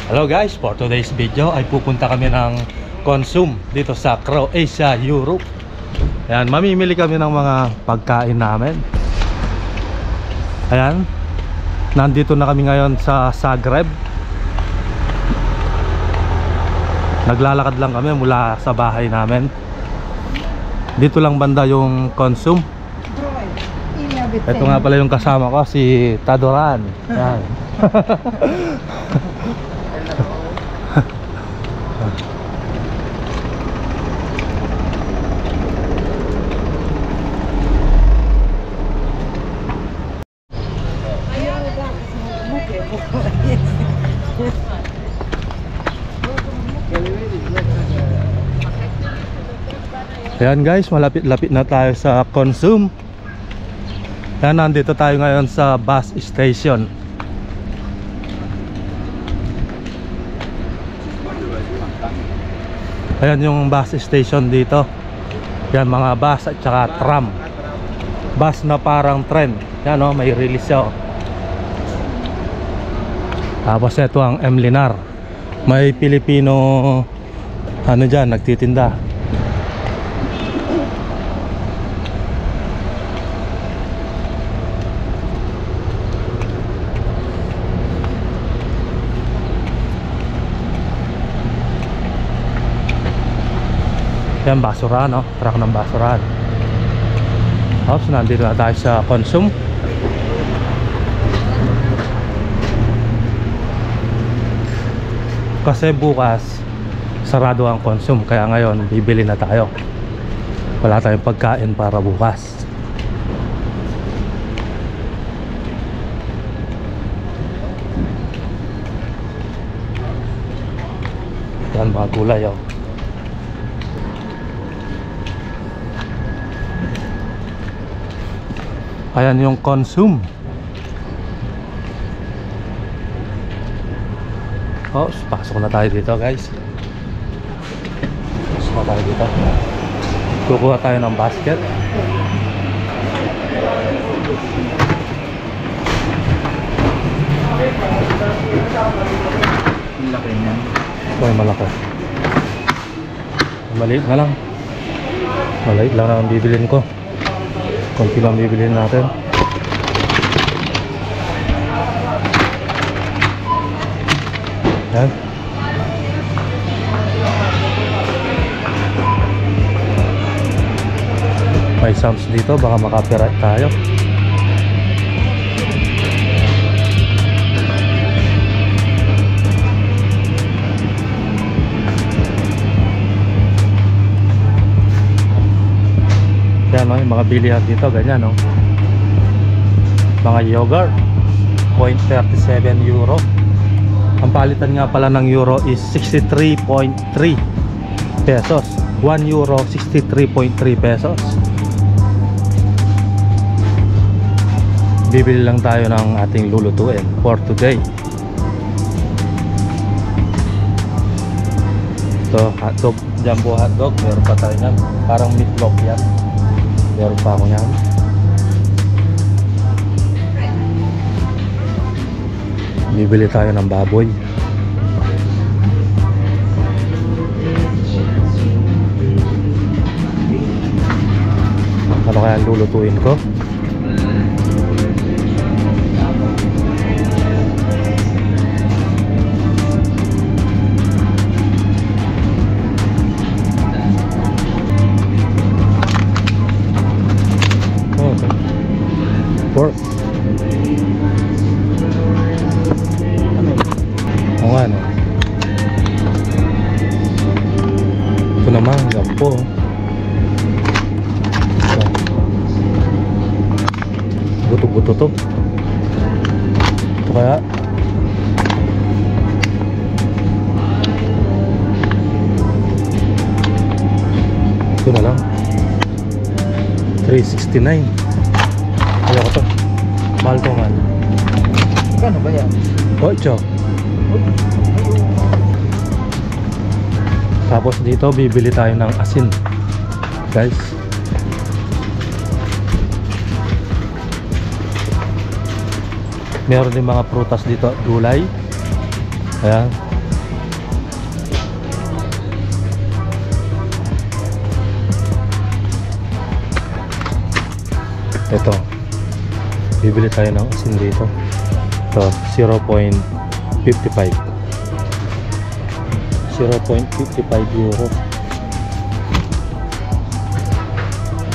Hello guys, for today's video ay pupunta kami ng Consum dito sa Croatia, Europe. Ayan, mamimili kami ng mga pagkain namin. Ayan, nandito na kami ngayon sa Zagreb. Naglalakad lang kami mula sa bahay namin. Dito lang banda yung Consum. Ito nga pala yung kasama ko, si Tadoran. Ayan. Ayan guys, malapit-lapit na tayo sa Consum. Ayan, nandito tayo ngayon sa bus station. Ayan yung bus station dito. Ayan, mga bus at saka tram. Bus na parang tren. Ayan o, may release siya o. Tapos ito ang Emlinar. May Pilipino ano dyan, nagtitinda. Yan, basurahan, no? Truck ng basurahan. Tapos nandito na tayo sa Consum. Kasi bukas sarado ang Consum, kaya ngayon bibili na tayo. Wala tayong pagkain para bukas. Yan, mga gulay, oh. Ayan yung Consum. Oh, pasok na tayo dito guys. Pasok na tayo dito. Kukuha tayo ng basket. Malaki niyan. Okay, malaki. Maliit na lang. Maliit lang ang bibilin ko. Konti lang bibilin natin. Yan. May sounds dito, baka makapiright tayo. Yan, no, yung mga bilihan dito, ganyan, no? Mga yogurt, 0.37 euro. Ang palitan nga pala ng euro is 63.3 pesos. 1 euro, 63.3 pesos. Bibili lang tayo ng ating lulutuin for today. Ito, hotdog, jumbo hotdog. Meron pa tayo yan, parang meatloaf yan. Meron pa ako yan. Bibili tayo ng baboy. Ano kaya lulutuin ko? Pork. O nga, no? Ito naman, gampo. Buto-buto to. Ito kaya ito na lang 369. Ayaw ko to. Mahal to, mahal. Kano ba yan? 8. Tapos dito bibili tayo ng asin guys. Meron din mga prutas dito, gulay. Ayan, Ito, bibili tayo ng asin dito. Ito, 0.55 euro.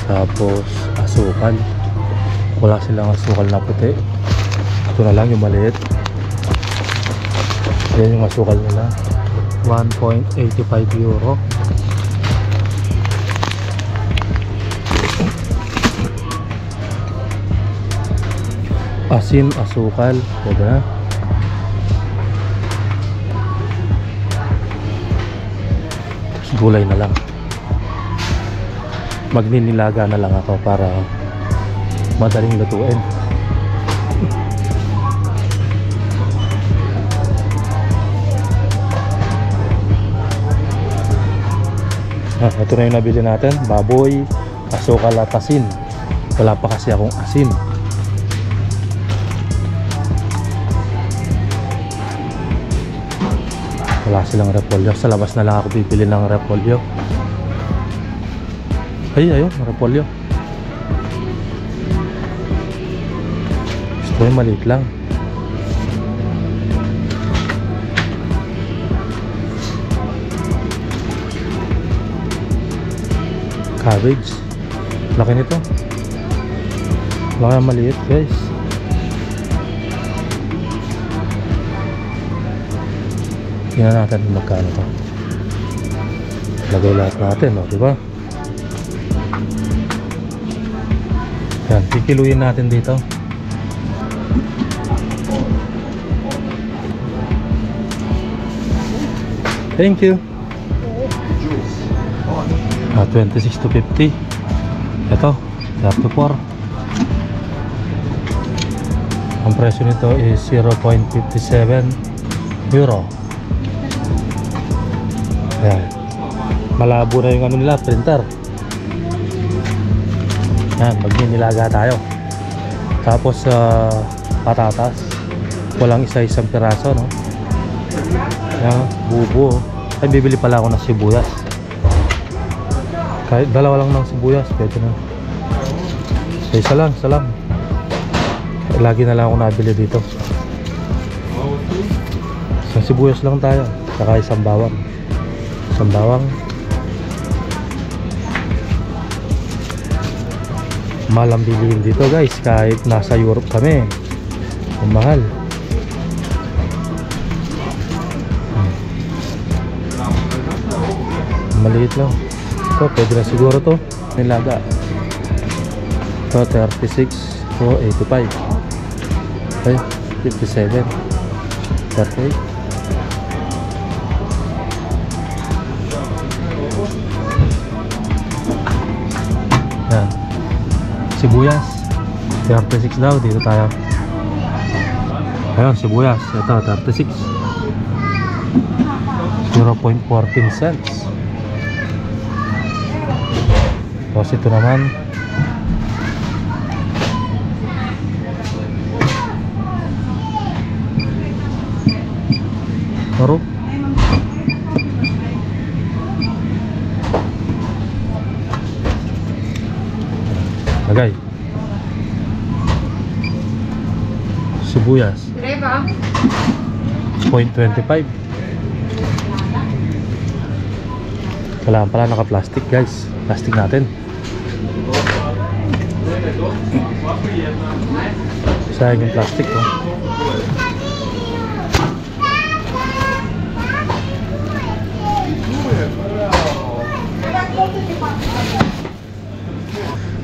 Tapos asukal, wala silang asukal na puti. Ito na lang yung maliit. Yan yung asukal nila, 1.85 euro. Asin, asukal, pwede na. Tapos gulay na lang. Magninilaga na lang ako para madaling lutuin. Ito na yung nabili natin, baboy, asukal at asin. Wala pa kasi akong asin. Wala silang repolyo. Sa labas na lang ako bibili ng repolyo. Ay, ayun, repolyo. Gusto yung maliit lang. Cabbage. Laki nito. Laki na maliit, guys. Tingnan natin kung magkano to. Lagay lahat natin, no? Diba? Yan, kikiluin natin dito. Thank you. 26 to 50. Ito, 34. Ang presyo nito is 0.57 euro. Ayan. Malabo na yung ano nila, printer. Ayan, magninilaga tayo. Tapos patatas. Walang isa-isang piraso, no? Ayan, bubo. Ay, bibili pala ako ng sibuyas. Kahit dalawa lang ng sibuyas, pwede na. Isa lang. Lagi na lang ako nabili dito. Isang sibuyas lang tayo. Saka isang bawang. Mahal ang bilihin dito, guys. Kahit nasa Europe kami, ang mahal. Maliit lang. Ito, pwede na siguro to. Nilaga. Ito, 36 to 85. Okay, 57 38. Yan. Sibuyas 36 daw. Dito tayo. Ayun, sibuyas. Ito, 36. 0.14 cents. Tapos ito naman, taro. Lagay. Sibuyas 0.25. Kailangan pala naka-plastic, guys. Plastic natin. Sayang yung plastic, oh.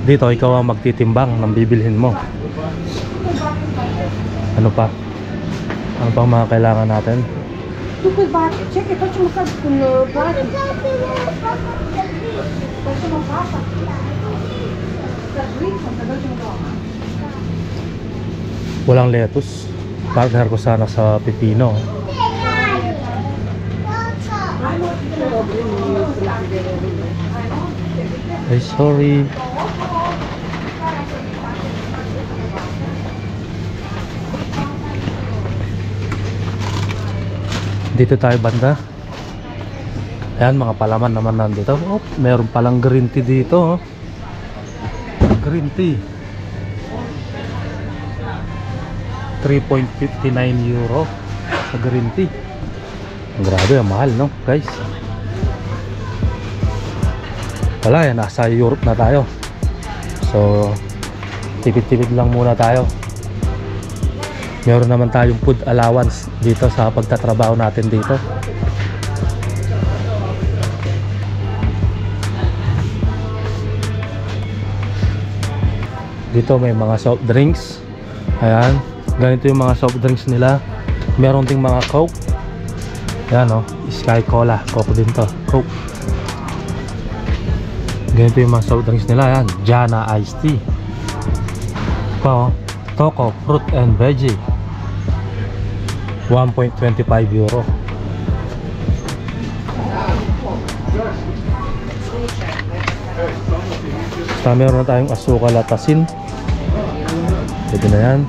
Dito ikaw ang magtitimbang ng bibilhin mo. Ano pa? Ano pang mga kailangan natin? Walang lettuce. Partner ko sana sa pipino. Ay, sorry. Dito tayo banda. Ayan, mga palaman naman nandito. Oh, meron palang green tea dito, oh. Green tea 3.59 euro sa green tea. Grabe, ang mahal, no guys? Wala yan, nasa Europe na tayo. So tipid-tipid lang muna tayo. Meron naman tayong food allowance dito sa pagtatrabaho natin dito. Dito may mga soft drinks. Ayan, ganito yung mga soft drinks nila. Meron ding mga Coke. Ayan o, Sky Cola, Coke din to, Coke. Ganito yung mga soft drinks nila. Ayan, Jana Iced Tea. Ito, Toco Fruit and Veggie, 1.25 euro. Basta meron na tayong asukal at asin. Ito na yan.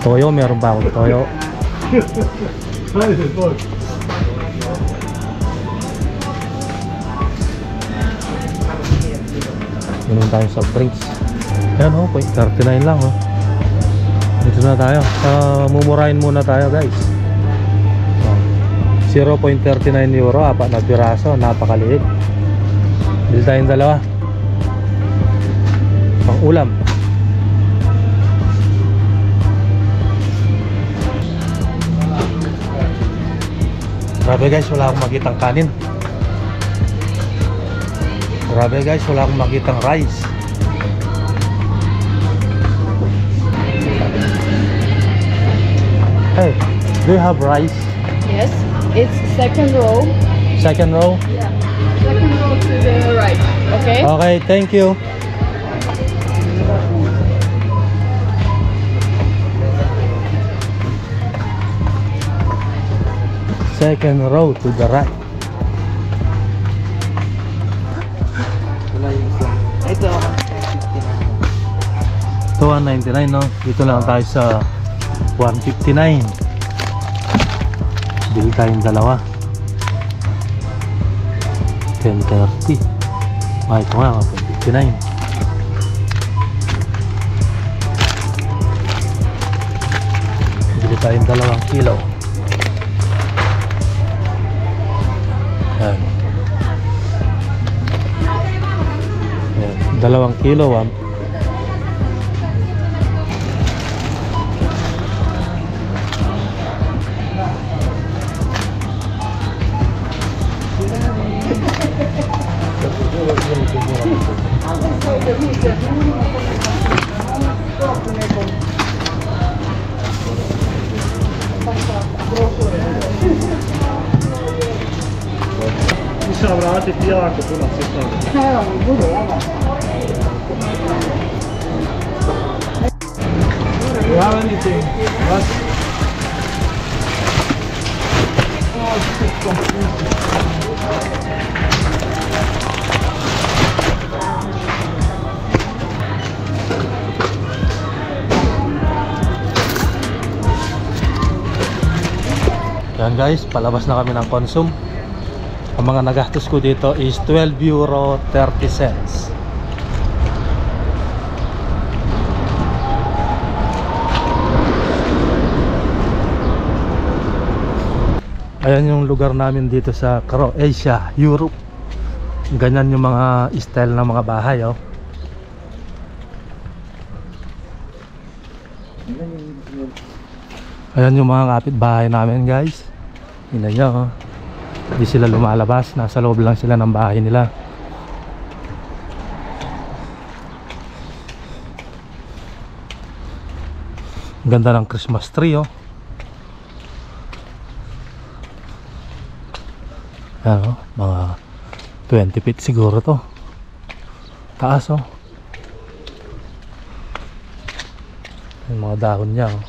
Toyo, meron ba akong toyo? Meron tayong soft drinks. Ayan o, 0.39 lang o. Dito na tayo. Mumurahin muna tayo guys. 0.39 euro, 4 na piraso, napakaliit. Bili tayong dalawa. Pang ulam. Grabe guys, wala akong makitang kanin. Grabe guys, wala akong makitang rice. Hey, do you have rice? Yes, it's second row. Second row? Yeah, second row to the right. Okay. Okay, thank you. Second row to the right. Wala yung isa. Ito. Ito 199 no? Dito lang tayo sa 159. Bili tayong dalawa. 10.30. Ito nga 159. Bili tayong 2 kilo. Ayan. Ayan. 2 kilo. Missä on Atit Jaakko punaisesta? You have anything? What? Yan guys, palabas na kami ng Consum. Ang mga nagastos ko dito is 12 euro 30 cents. Ayan yung lugar namin dito sa Croatia, Europe. Ganyan yung mga style ng mga bahay oh. Ayan yung mga kapitbahay namin guys. Tingnan nyo oh. Hindi sila lumalabas, nasa loob lang sila ng bahay nila. Ganda ng Christmas tree oh. Ayan oh, mga 20 feet siguro to. Taas oh. Yung mga dahon niya oh.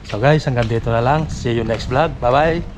So guys, hanggang dito na lang. See you next vlog. Bye bye.